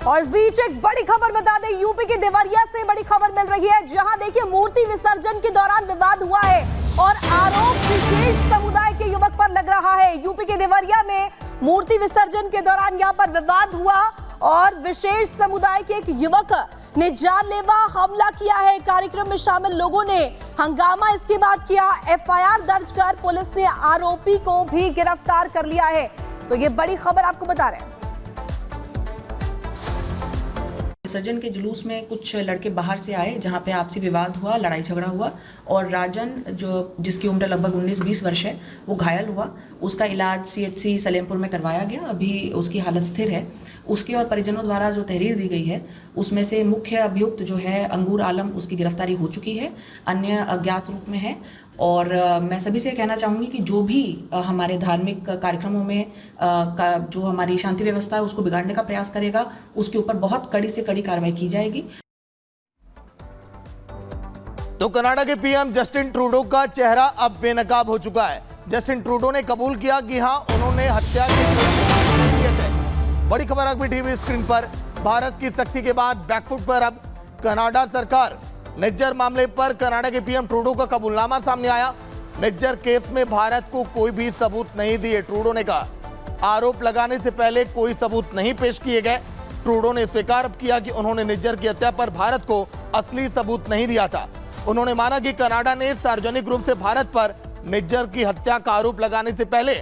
और इस बीच एक बड़ी खबर बता दें, यूपी के देवरिया से बड़ी खबर मिल रही है, जहां देखिए मूर्ति विसर्जन के दौरान विवाद हुआ है और आरोप विशेष समुदाय के युवक पर लग रहा है। यूपी के देवरिया में मूर्ति विसर्जन के दौरान यहां पर विवाद हुआ और विशेष समुदाय के एक युवक ने जानलेवा हमला किया है। कार्यक्रम में शामिल लोगों ने हंगामा इसके बाद किया। एफआईआर दर्ज कर पुलिस ने आरोपी को भी गिरफ्तार कर लिया है। तो ये बड़ी खबर आपको बता रहे हैं। विसर्जन के जुलूस में कुछ लड़के बाहर से आए, जहां पे आपसी विवाद हुआ, लड़ाई झगड़ा हुआ और राजन जिसकी उम्र लगभग 19-20 वर्ष है, वो घायल हुआ। उसका इलाज सीएचसी सलेमपुर में करवाया गया। अभी उसकी हालत स्थिर है। उसके और परिजनों द्वारा जो तहरीर दी गई है, उसमें से मुख्य अभियुक्त जो है अंगूर आलम, उसकी गिरफ्तारी हो चुकी है, अन्य अज्ञात रूप में है। और मैं सभी से कहना चाहूँगी कि जो भी हमारे धार्मिक कार्यक्रमों में जो हमारी शांति व्यवस्था है उसको बिगाड़ने का प्रयास करेगा, उसके ऊपर बहुत कड़ी से कड़ी कार्रवाई की जाएगी। तो कनाडा के पीएम जस्टिन ट्रूडो का चेहरा अब बेनकाब हो चुका है। जस्टिन ट्रूडो ने कबूल किया कि हां, उन्होंने हत्या के किए थे। बड़ी खबर अपनी टीवी स्क्रीन पर। भारत की सख्ती के बाद बैकफुट पर अब कनाडा सरकार। निज्जर मामले पर कनाडा के पीएम ट्रूडो का कबूलनामा सामने आया। निज्जर केस में भारत को कोई भी सबूत नहीं दिए, ट्रूडो ने कहा। आरोप लगाने से पहले कोई सबूत नहीं पेश किए गए। ट्रूडो ने स्वीकार किया कि उन्होंने निज्जर की हत्या पर भारत को असली सबूत नहीं दिया था। उन्होंने माना कि कनाडा ने सार्वजनिक रूप से भारत पर निज्जर की हत्या का आरोप लगाने से पहले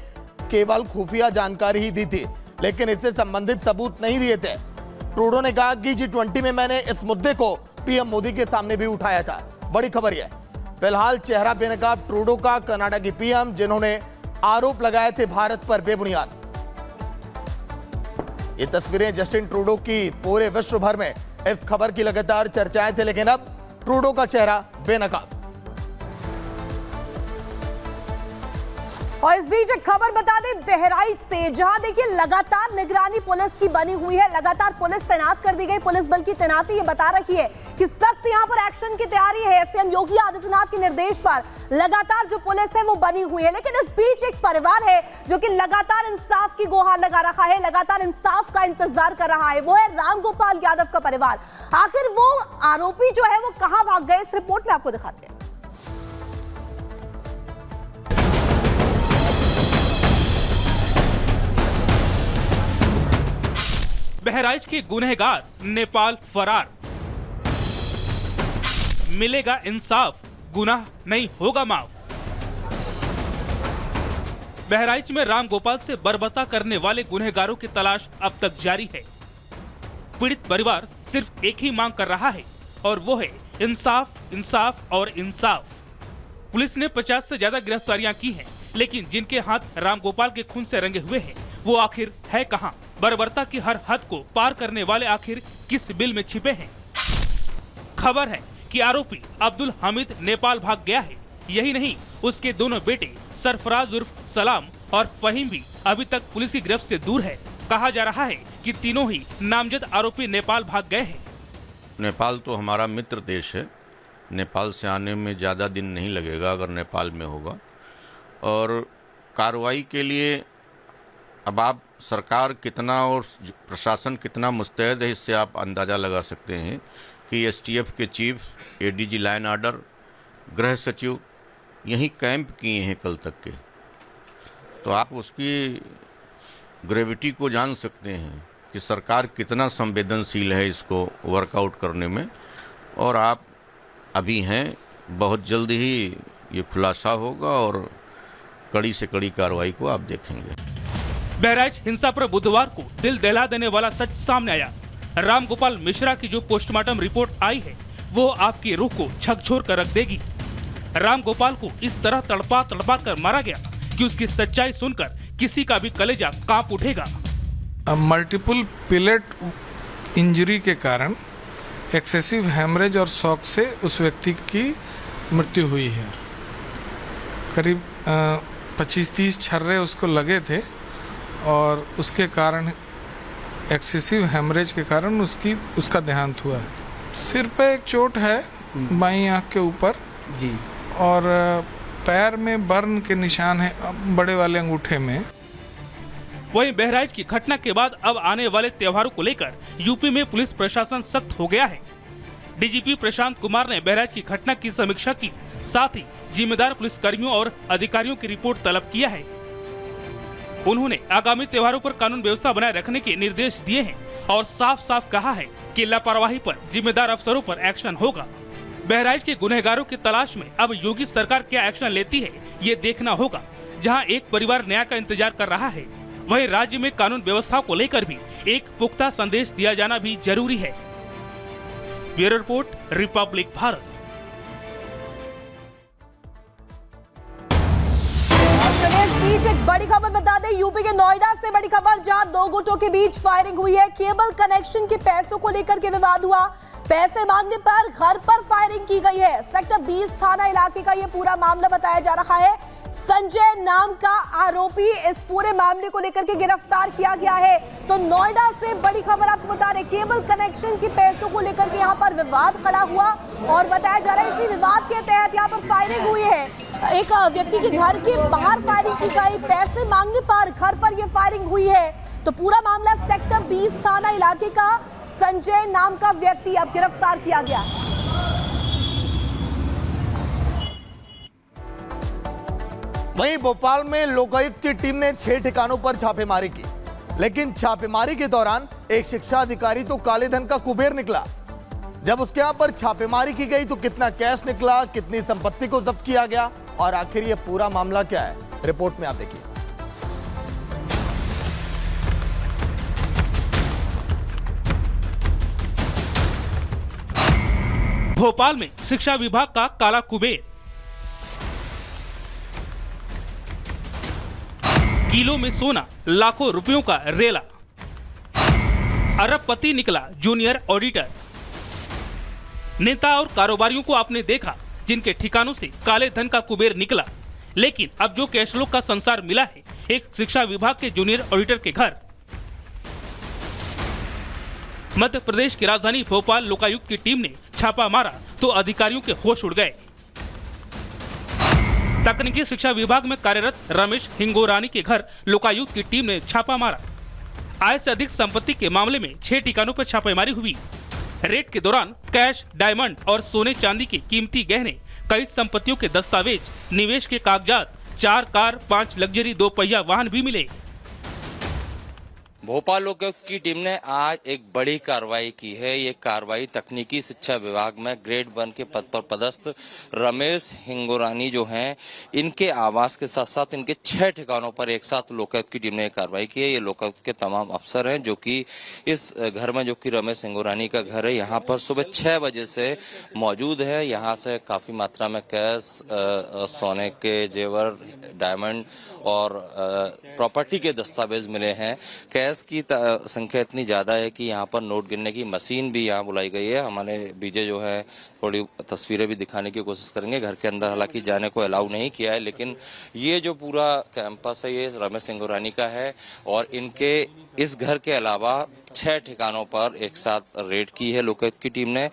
केवल खुफिया जानकारी ही दी थी, लेकिन इससे संबंधित सबूत नहीं दिए थे। ट्रूडो ने कहा कि G20 में मैंने इस मुद्दे को पीएम मोदी के सामने भी उठाया था। बड़ी खबर यह, फिलहाल चेहरा बेनकाब ट्रूडो का, कनाडा की पीएम जिन्होंने आरोप लगाए थे भारत पर बेबुनियाद। ये तस्वीरें जस्टिन ट्रूडो की पूरे विश्व भर में इस खबर की लगातार चर्चाएं थे, लेकिन अब ट्रूडो का चेहरा बेनकाब। और इस बीच एक खबर बता दें बहराइच से, जहां देखिए लगातार निगरानी पुलिस की बनी हुई है, लगातार पुलिस तैनात कर दी गई। पुलिस बल की तैनाती ये बता रही है कि सख्त यहां पर एक्शन की तैयारी है। सीएम योगी आदित्यनाथ के निर्देश पर लगातार जो पुलिस है वो बनी हुई है। लेकिन इस बीच एक परिवार है जो कि लगातार इंसाफ की गुहार लगा रहा है, लगातार इंसाफ का इंतजार कर रहा है। वो है रामगोपाल यादव का परिवार। आखिर वो आरोपी जो है वो कहां भाग गए, इस रिपोर्ट में आपको दिखाते हैं। बहराइच के गुनहगार नेपाल फरार। मिलेगा इंसाफ, गुनाह नहीं होगा माफ। बहराइच में रामगोपाल से बर्बरता करने वाले गुनहगारों की तलाश अब तक जारी है। पीड़ित परिवार सिर्फ एक ही मांग कर रहा है और वो है इंसाफ, इंसाफ और इंसाफ। पुलिस ने 50 से ज्यादा गिरफ्तारियां की हैं, लेकिन जिनके हाथ रामगोपाल के खून से रंगे हुए हैं वो आखिर है कहां? बर्बरता की हर हद को पार करने वाले आखिर किस बिल में छिपे हैं? खबर है कि आरोपी अब्दुल हामिद नेपाल भाग गया है। यही नहीं, उसके दोनों बेटे सरफराज उर्फ सलाम और फहीम भी अभी तक पुलिस की गिरफ्त से दूर है। कहा जा रहा है कि तीनों ही नामजद आरोपी नेपाल भाग गए हैं। नेपाल तो हमारा मित्र देश है। नेपाल से आने में ज़्यादा दिन नहीं लगेगा अगर नेपाल में होगा। और कार्रवाई के लिए अब आप सरकार कितना और प्रशासन कितना मुस्तैद है, इससे आप अंदाज़ा लगा सकते हैं कि एसटीएफ के चीफ, एडीजी लाइन ऑर्डर, गृह सचिव यहीं कैंप किए हैं कल तक के। तो आप उसकी ग्रेविटी को जान सकते हैं कि सरकार कितना संवेदनशील है इसको वर्कआउट करने में। और आप अभी हैं, बहुत जल्द ही ये खुलासा होगा और कड़ी से कड़ी कार्रवाई को आप देखेंगे। बहराइच हिंसा पर बुधवार को दिल दहला देने वाला सच सामने आया। रामगोपाल मिश्रा की जो पोस्टमार्टम रिपोर्ट आई है वो आपकी रूह को झकझोर कर रख देगी। रामगोपाल को इस तरह तड़पा तड़पा कर मारा गया कि उसकी सच्चाई सुनकर किसी का भी कलेजा कांप उठेगा। मल्टीपल पिलेट इंजरी के कारण एक्सेसिव हैमरेज और शॉक से उस व्यक्ति की मृत्यु हुई है। करीब 25-30 छर्रे उसको लगे थे और उसके कारण एक्सेसिव हेमरेज के कारण उसका देहांत हुआ। सिर पे एक चोट है बाईं आंख के ऊपर जी, और पैर में बर्न के निशान है बड़े वाले अंगूठे में। वहीं बहराइच की घटना के बाद अब आने वाले त्योहारों को लेकर यूपी में पुलिस प्रशासन सख्त हो गया है। डीजीपी प्रशांत कुमार ने बहराइच की घटना की समीक्षा की, साथ ही जिम्मेदार पुलिस कर्मियों और अधिकारियों की रिपोर्ट तलब किया है। उन्होंने आगामी त्योहारों पर कानून व्यवस्था बनाए रखने के निर्देश दिए हैं और साफ साफ कहा है कि लापरवाही पर जिम्मेदार अफसरों पर एक्शन होगा। बहराइच के गुनहगारों की तलाश में अब योगी सरकार क्या एक्शन लेती है, ये देखना होगा। जहां एक परिवार न्याय का इंतजार कर रहा है, वहीं राज्य में कानून व्यवस्था को लेकर भी एक पुख्ता संदेश दिया जाना भी जरूरी है। Bureau report, Republic Bharat. चलिए, इस बीच एक बड़ी खबर बता दें, यूपी के नोएडा से बड़ी खबर, जहां दो गुटों के बीच फायरिंग हुई है। केबल कनेक्शन के पैसों को लेकर के विवाद हुआ। पैसे मांगने पर घर पर फायरिंग की गई है। सेक्टर 20 थाना इलाके का यह पूरा मामला बताया जा रहा है। संजय नाम का आरोपी इस पूरे मामले को लेकर के गिरफ्तार किया गया है। तो नोएडा से बड़ी खबर आपको बता रहे, केबल कनेक्शन के पैसों को लेकर के यहाँ पर विवाद खड़ा हुआ और बताया जा रहा है इसी विवाद के तहत यहाँ पर फायरिंग हुई है। एक व्यक्ति के घर के बाहर फायरिंग की गई, पैसे मांगने पर घर पर यह फायरिंग हुई है। तो पूरा मामला सेक्टर 20 थाना इलाके का संजय नाम का व्यक्ति अब गिरफ्तार किया गया। वहीं भोपाल में लोकायुक्त की टीम ने 6 ठिकानों पर छापेमारी की, लेकिन छापेमारी के दौरान एक शिक्षा अधिकारी तो काले धन का कुबेर निकला। जब उसके यहां पर छापेमारी की गई तो कितना कैश निकला, कितनी संपत्ति को जब्त किया गया और आखिर यह पूरा मामला क्या है, रिपोर्ट में आप देखिए। भोपाल में शिक्षा विभाग का काला कुबेर, किलो में सोना, लाखों रुपयों का रेला। अरबपति निकला जूनियर ऑडिटर। नेता और कारोबारियों को आपने देखा जिनके ठिकानों से काले धन का कुबेर निकला, लेकिन अब जो कैशलों का संसार मिला है एक शिक्षा विभाग के जूनियर ऑडिटर के घर। मध्य प्रदेश की राजधानी भोपाल लोकायुक्त की टीम ने छापा मारा तो अधिकारियों के होश उड़ गए। तकनीकी शिक्षा विभाग में कार्यरत रमेश हिंगोरानी के घर लोकायुक्त की टीम ने छापा मारा। आय से अधिक संपत्ति के मामले में 6 ठिकानों पर छापेमारी हुई। रेड के दौरान कैश, डायमंड और सोने चांदी के कीमती गहने, कई संपत्तियों के दस्तावेज, निवेश के कागजात, 4 कार, 5 लग्जरी 2 पहिया वाहन भी मिले। भोपाल लोकायुक्त की टीम ने आज एक बड़ी कार्रवाई की है। ये कार्रवाई तकनीकी शिक्षा विभाग में ग्रेड 1 के पद पर पदस्थ रमेश हिंगोरानी जो हैं, इनके आवास के साथ साथ इनके 6 ठिकानों पर एक साथ लोकायुक्त की टीम ने कार्रवाई की है। ये लोकायुक्त के तमाम अफसर हैं जो कि इस घर में, जो कि रमेश हिंगोरानी का घर है, यहाँ पर सुबह 6 बजे से मौजूद है। यहाँ से काफी मात्रा में कैश, सोने के जेवर, डायमंड और प्रॉपर्टी के दस्तावेज मिले हैं। कैश की संख्या इतनी ज्यादा है कि यहाँ पर नोट गिनने की मशीन भी यहाँ बुलाई गई है। हमारे बीजे जो है थोड़ी तस्वीरें भी दिखाने की कोशिश करेंगे। घर के अंदर हालांकि जाने को अलाउ नहीं किया है, लेकिन ये जो पूरा कैंपस है ये रमेश सिंगोरानी का है और इनके इस घर के अलावा 6 ठिकानों पर एक साथ रेड की है लोकायुक्त की टीम ने।